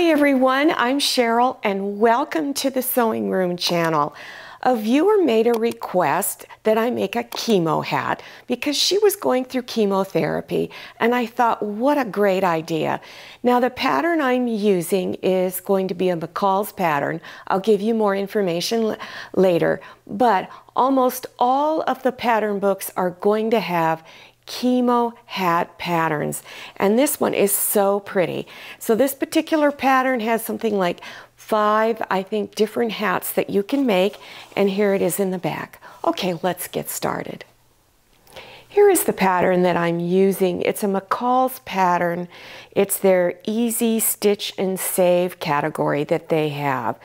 Hi everyone, I'm Cheryl and welcome to the Sewing Room channel. A viewer made a request that I make a chemo hat because she was going through chemotherapy and I thought, what a great idea. Now the pattern I'm using is going to be a McCalls pattern. I'll give you more information later, but almost all of the pattern books are going to have chemo hat patterns, and this one is so pretty. So this particular pattern has something like 5, I think, different hats that you can make, and here it is in the back. Okay, let's get started. Here is the pattern that I'm using. It's a McCalls pattern. It's their Easy Stitch and Save category that they have,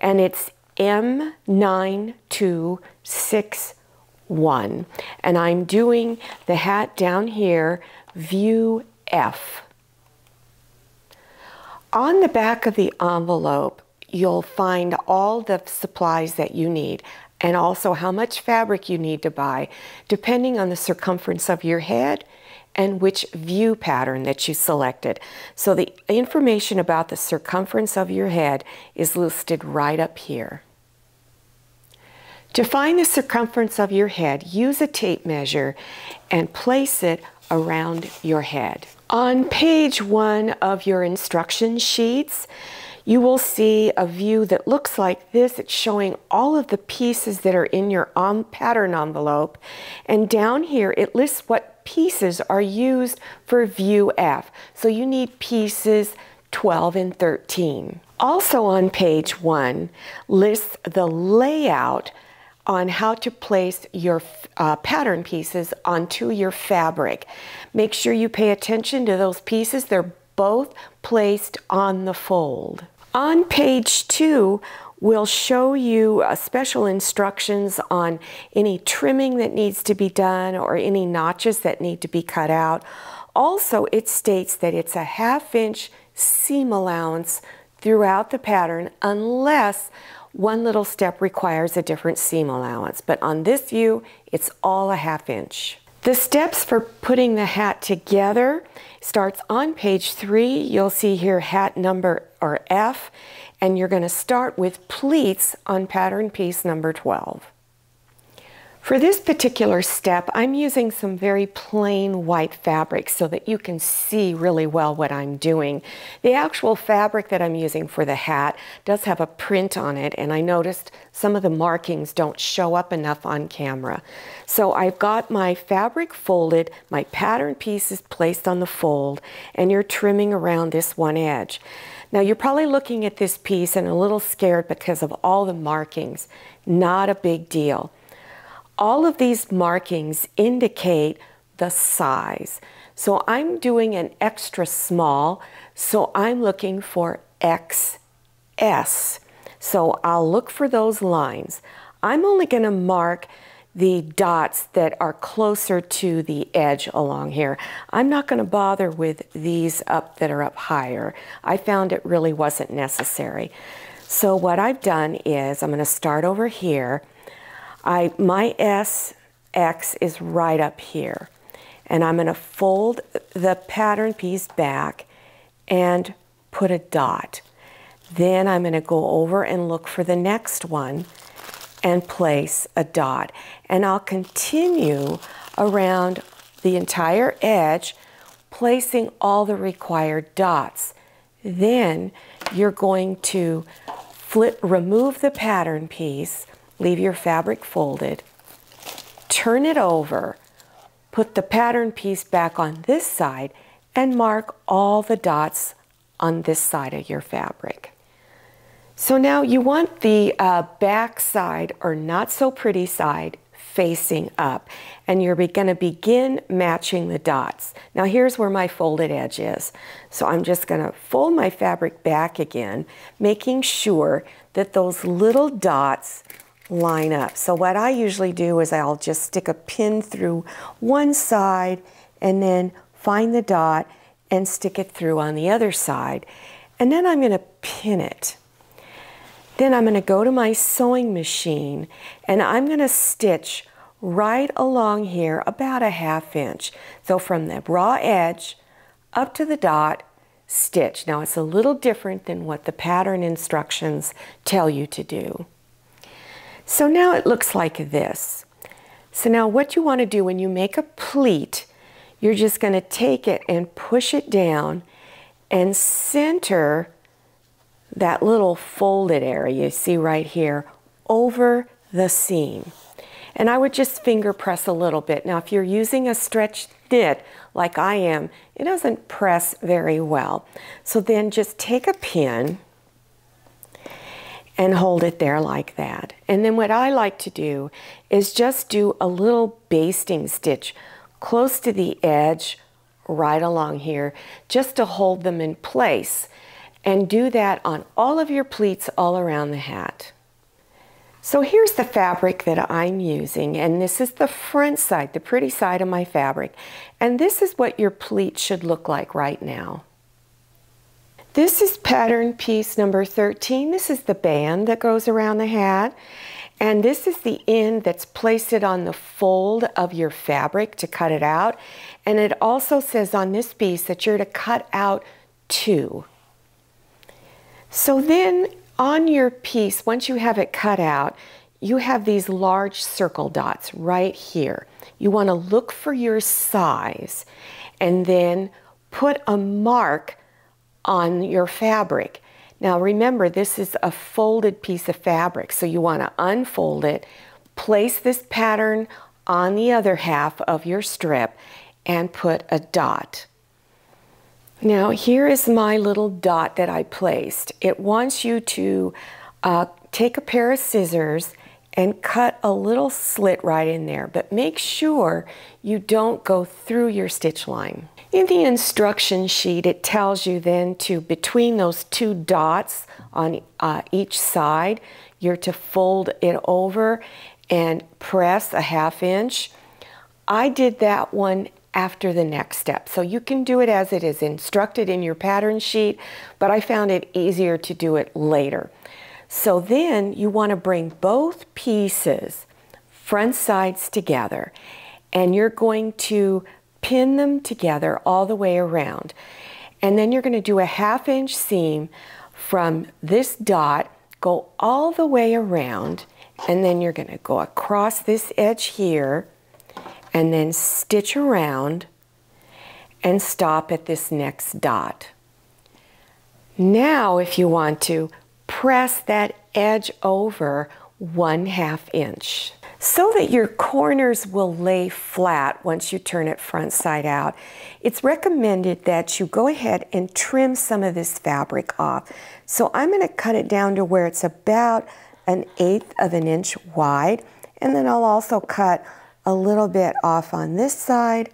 and it's M9261. And I'm doing the hat down here, view F. On the back of the envelope, you'll find all the supplies that you need and also how much fabric you need to buy, depending on the circumference of your head and which view pattern that you selected. So the information about the circumference of your head is listed right up here. To find the circumference of your head, use a tape measure and place it around your head. On page 1 of your instruction sheets, you will see a view that looks like this. It's showing all of the pieces that are in your pattern envelope. And down here, it lists what pieces are used for view F. So you need pieces 12 and 13. Also on page 1 lists the layout on how to place your pattern pieces onto your fabric. Make sure you pay attention to those pieces. They're both placed on the fold. On page 2, we'll show you special instructions on any trimming that needs to be done or any notches that need to be cut out. Also, it states that it's a 1/2 inch seam allowance throughout the pattern unless one little step requires a different seam allowance, but on this view, it's all a 1/2 inch. The steps for putting the hat together starts on page 3. You'll see here hat number or F, and you're going to start with pleats on pattern piece number 12. For this particular step, I'm using some very plain white fabric so that you can see really well what I'm doing. The actual fabric that I'm using for the hat does have a print on it, and I noticed some of the markings don't show up enough on camera. So I've got my fabric folded, my pattern pieces placed on the fold, and you're trimming around this one edge. Now you're probably looking at this piece and a little scared because of all the markings. Not a big deal. All of these markings indicate the size. So I'm doing an extra small, so I'm looking for XS. So I'll look for those lines. I'm only going to mark the dots that are closer to the edge along here. I'm not going to bother with these up that are up higher. I found it really wasn't necessary. So what I've done is I'm going to start over here. My SX is right up here, and I'm going to fold the pattern piece back and put a dot. Then I'm going to go over and look for the next one and place a dot. And I'll continue around the entire edge, placing all the required dots. Then you're going to remove the pattern piece, leave your fabric folded, turn it over, put the pattern piece back on this side, and mark all the dots on this side of your fabric. So now you want the back side, or not so pretty side, facing up, and you're going to begin matching the dots. Now here's where my folded edge is. So I'm just going to fold my fabric back again, making sure that those little dots line up. So what I usually do is I'll just stick a pin through one side and then find the dot and stick it through on the other side. And then I'm going to pin it. Then I'm going to go to my sewing machine and I'm going to stitch right along here about a 1/2 inch. So from the raw edge up to the dot, stitch. Now it's a little different than what the pattern instructions tell you to do. So now it looks like this. So now what you want to do when you make a pleat, you're just going to take it and push it down and center that little folded area you see right here over the seam. And I would just finger press a little bit. Now if you're using a stretch knit like I am, it doesn't press very well. So then just take a pin and hold it there like that. And then what I like to do is just do a little basting stitch close to the edge right along here just to hold them in place. And do that on all of your pleats all around the hat. So here's the fabric that I'm using, and this is the front side, the pretty side of my fabric. And this is what your pleat should look like right now. This is pattern piece number 13. This is the band that goes around the hat. And this is the end that's placed on the fold of your fabric to cut it out. And it also says on this piece that you're to cut out 2. So then on your piece, once you have it cut out, you have these large circle dots right here. You want to look for your size and then put a mark on your fabric. Now remember, this is a folded piece of fabric, so you want to unfold it, place this pattern on the other half of your strip, and put a dot. Now here is my little dot that I placed. It wants you to take a pair of scissors and cut a little slit right in there, but make sure you don't go through your stitch line. In the instruction sheet, it tells you then to, between those 2 dots on each side, you're to fold it over and press a 1/2 inch. I did that one after the next step. So you can do it as it is instructed in your pattern sheet, but I found it easier to do it later. So then you want to bring both pieces, front sides together, and you're going to pin them together all the way around. And then you're going to do a 1/2 inch seam from this dot, go all the way around, and then you're going to go across this edge here, and then stitch around and stop at this next dot. Now, if you want to, press that edge over 1/2 inch so that your corners will lay flat once you turn it front side out. It's recommended that you go ahead and trim some of this fabric off. So I'm going to cut it down to where it's about 1/8 of an inch wide, and then I'll also cut a little bit off on this side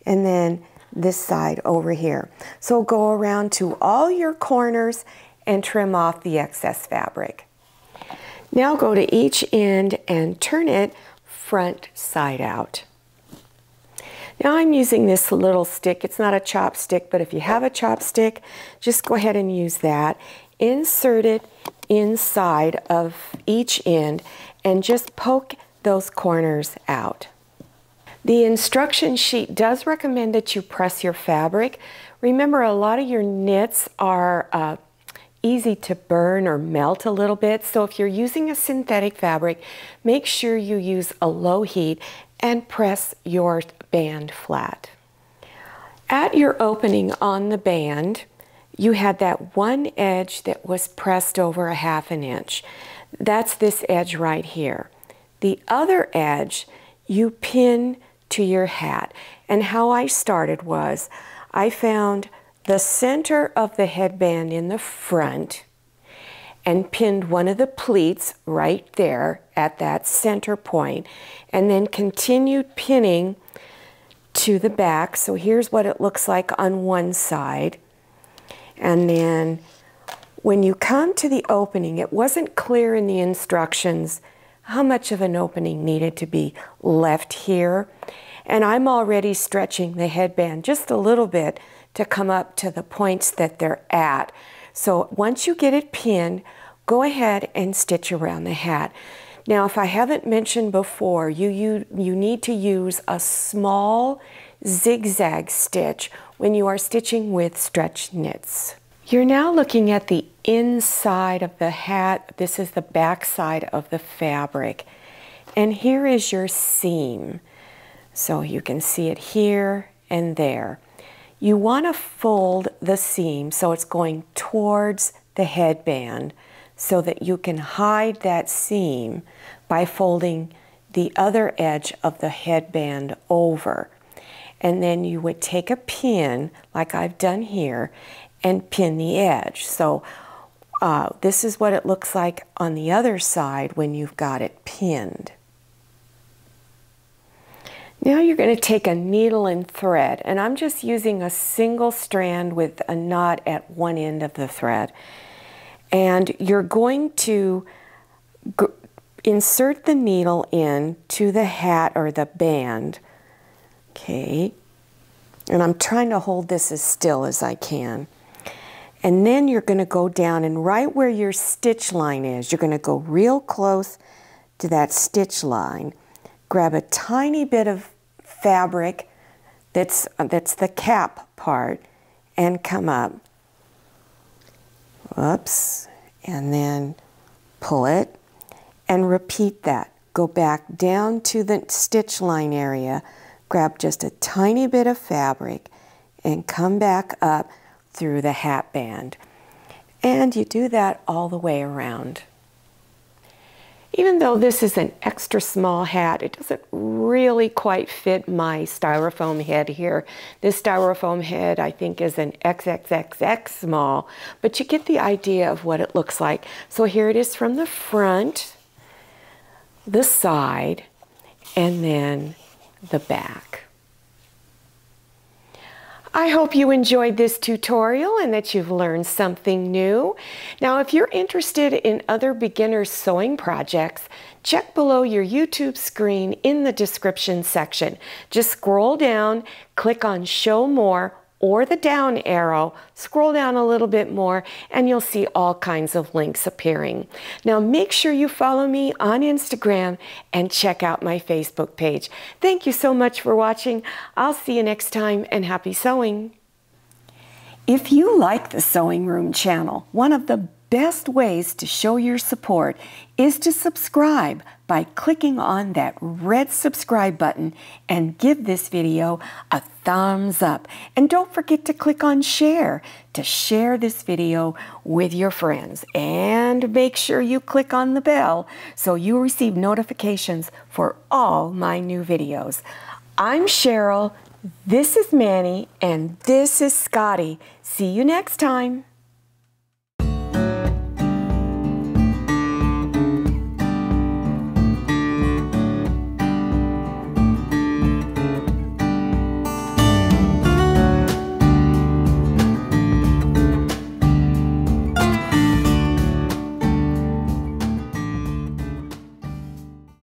and then this side over here. So go around to all your corners and trim off the excess fabric. Now go to each end and turn it front side out. Now I'm using this little stick. It's not a chopstick, but if you have a chopstick, just go ahead and use that. Insert it inside of each end and just poke those corners out. The instruction sheet does recommend that you press your fabric. Remember, a lot of your knits are easy to burn or melt a little bit, so if you're using a synthetic fabric, make sure you use a low heat and press your band flat. At your opening on the band, you had that one edge that was pressed over 1/2 inch. That's this edge right here. The other edge you pin to your hat. And how I started was I found the center of the headband in the front and pinned one of the pleats right there at that center point, and then continued pinning to the back. So here's what it looks like on one side. And then when you come to the opening, it wasn't clear in the instructions how much of an opening needed to be left here. And I'm already stretching the headband just a little bit to come up to the points that they're at. So once you get it pinned, go ahead and stitch around the hat. Now, if I haven't mentioned before, you need to use a small zigzag stitch when you are stitching with stretch knits. You're now looking at the inside of the hat. This is the back side of the fabric. And here is your seam. So you can see it here and there. You want to fold the seam so it's going towards the headband so that you can hide that seam by folding the other edge of the headband over. And then you would take a pin, like I've done here, and pin the edge. So this is what it looks like on the other side when you've got it pinned. Now you're going to take a needle and thread, and I'm just using a single strand with a knot at one end of the thread. And you're going to insert the needle in to the hat or the band. Okay. And I'm trying to hold this as still as I can. And then you're going to go down, and right where your stitch line is, you're going to go real close to that stitch line. Grab a tiny bit of fabric that's the cap part and come up. Whoops. And then pull it and repeat that. Go back down to the stitch line area, grab just a tiny bit of fabric and come back up through the hat band. And you do that all the way around. Even though this is an extra small hat, it doesn't really quite fit my styrofoam head here. This styrofoam head, I think, is an XXXX small, but you get the idea of what it looks like. So here it is from the front, the side, and then the back. I hope you enjoyed this tutorial and that you've learned something new. Now, if you're interested in other beginner sewing projects, check below your YouTube screen in the description section. Just scroll down, click on Show More or the down arrow, scroll down a little bit more, and you'll see all kinds of links appearing. Now, make sure you follow me on Instagram and check out my Facebook page. Thank you so much for watching. I'll see you next time, and happy sewing. If you like the Sewing Room channel, one of the best ways to show your support is to subscribe by clicking on that red subscribe button and give this video a thumbs up. And don't forget to click on share to share this video with your friends. And make sure you click on the bell so you receive notifications for all my new videos. I'm Cheryl, this is Manny, and this is Scotty. See you next time.